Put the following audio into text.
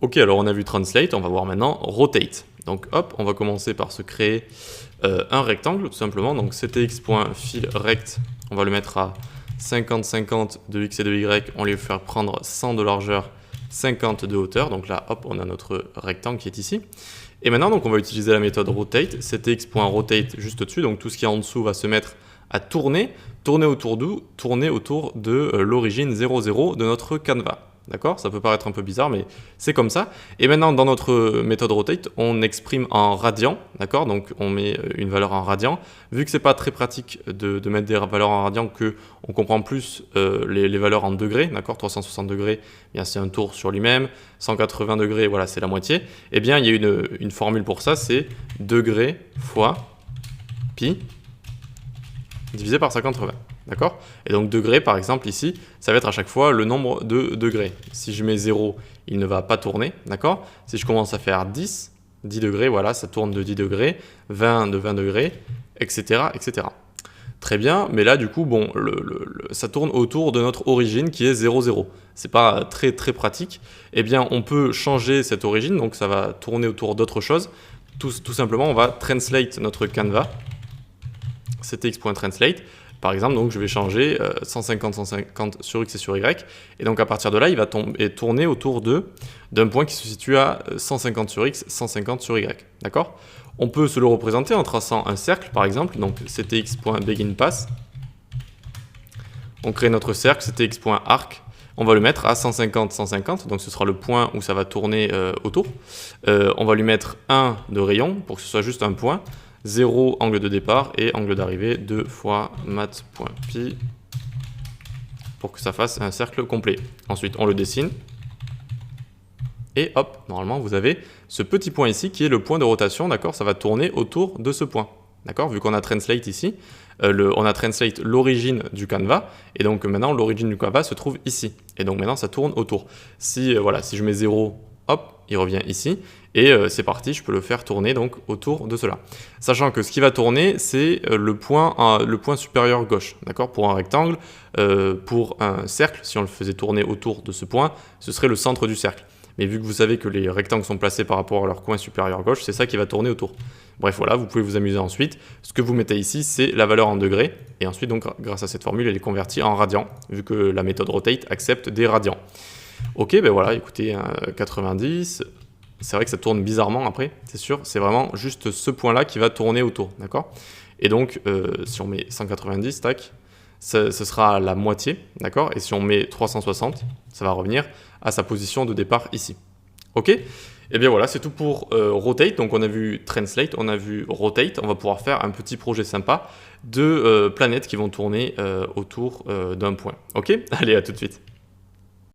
Ok, alors on a vu translate, on va voir maintenant rotate. Donc hop, on va commencer par se créer un rectangle tout simplement. Donc ctx.fill_rect, on va le mettre à 50-50 de x et de y, on lui faire prendre 100 de largeur, 50 de hauteur. Donc là, hop, on a notre rectangle qui est ici. Et maintenant, donc, on va utiliser la méthode rotate, ctx.rotate juste au-dessus. Donc tout ce qui est en dessous va se mettre à tourner autour de l'origine 00 de notre canevas. D'accord? Ça peut paraître un peu bizarre, mais c'est comme ça. Et maintenant, dans notre méthode rotate, on exprime en radians. D'accord? Donc, on met une valeur en radians. Vu que c'est pas très pratique de mettre des valeurs en radians, qu'on comprend plus les valeurs en degrés. D'accord? 360 degrés, eh bien c'est un tour sur lui-même. 180 degrés, voilà, c'est la moitié. Eh bien, il y a une formule pour ça, c'est degrés fois pi divisé par 180. D'accord? Et donc degrés, par exemple, ici, ça va être à chaque fois le nombre de degrés. Si je mets 0, il ne va pas tourner. D'accord? Si je commence à faire 10 degrés, voilà, ça tourne de 10 degrés, 20 de 20 degrés, etc. etc. Très bien, mais là, du coup, bon, ça tourne autour de notre origine qui est 0, 0. C'est pas très, très pratique. Eh bien, on peut changer cette origine, donc ça va tourner autour d'autre chose. Tout simplement, on va translate notre canevas, ctx.translate. Par exemple, donc je vais changer 150 sur x et sur y. Et donc à partir de là, il va tourner autour d'un point qui se situe à 150 sur x, 150 sur y. D'accord? On peut se le représenter en traçant un cercle, par exemple. Donc ctx.beginPath. On crée notre cercle, ctx.arc. On va le mettre à 150, 150. Donc ce sera le point où ça va tourner autour. On va lui mettre 1 de rayon pour que ce soit juste un point. 0 angle de départ et angle d'arrivée 2 fois math.pi pour que ça fasse un cercle complet. Ensuite, on le dessine. Et hop, normalement, vous avez ce petit point ici qui est le point de rotation, d'accord? Ça va tourner autour de ce point, d'accord? Vu qu'on a translate ici, on a translate l'origine du canevas, et donc maintenant, l'origine du canevas se trouve ici. Et donc maintenant, ça tourne autour. Si je mets 0, hop, il revient ici. Et c'est parti, je peux le faire tourner donc autour de cela. Sachant que ce qui va tourner, c'est le point supérieur gauche. D'accord? Pour un rectangle, pour un cercle, si on le faisait tourner autour de ce point, ce serait le centre du cercle. Mais vu que vous savez que les rectangles sont placés par rapport à leur coin supérieur gauche, c'est ça qui va tourner autour. Bref, voilà, vous pouvez vous amuser ensuite. Ce que vous mettez ici, c'est la valeur en degrés. Et ensuite, donc, grâce à cette formule, elle est convertie en radians, vu que la méthode rotate accepte des radians. Ok, ben voilà, écoutez, 90... C'est vrai que ça tourne bizarrement après, c'est sûr. C'est vraiment juste ce point-là qui va tourner autour, d'accord? Et donc, si on met 190, tac, ce sera la moitié, d'accord? Et si on met 360, ça va revenir à sa position de départ ici. Ok? Et bien voilà, c'est tout pour rotate. Donc on a vu translate, on a vu rotate. On va pouvoir faire un petit projet sympa de planètes qui vont tourner autour d'un point. Ok? Allez, à tout de suite.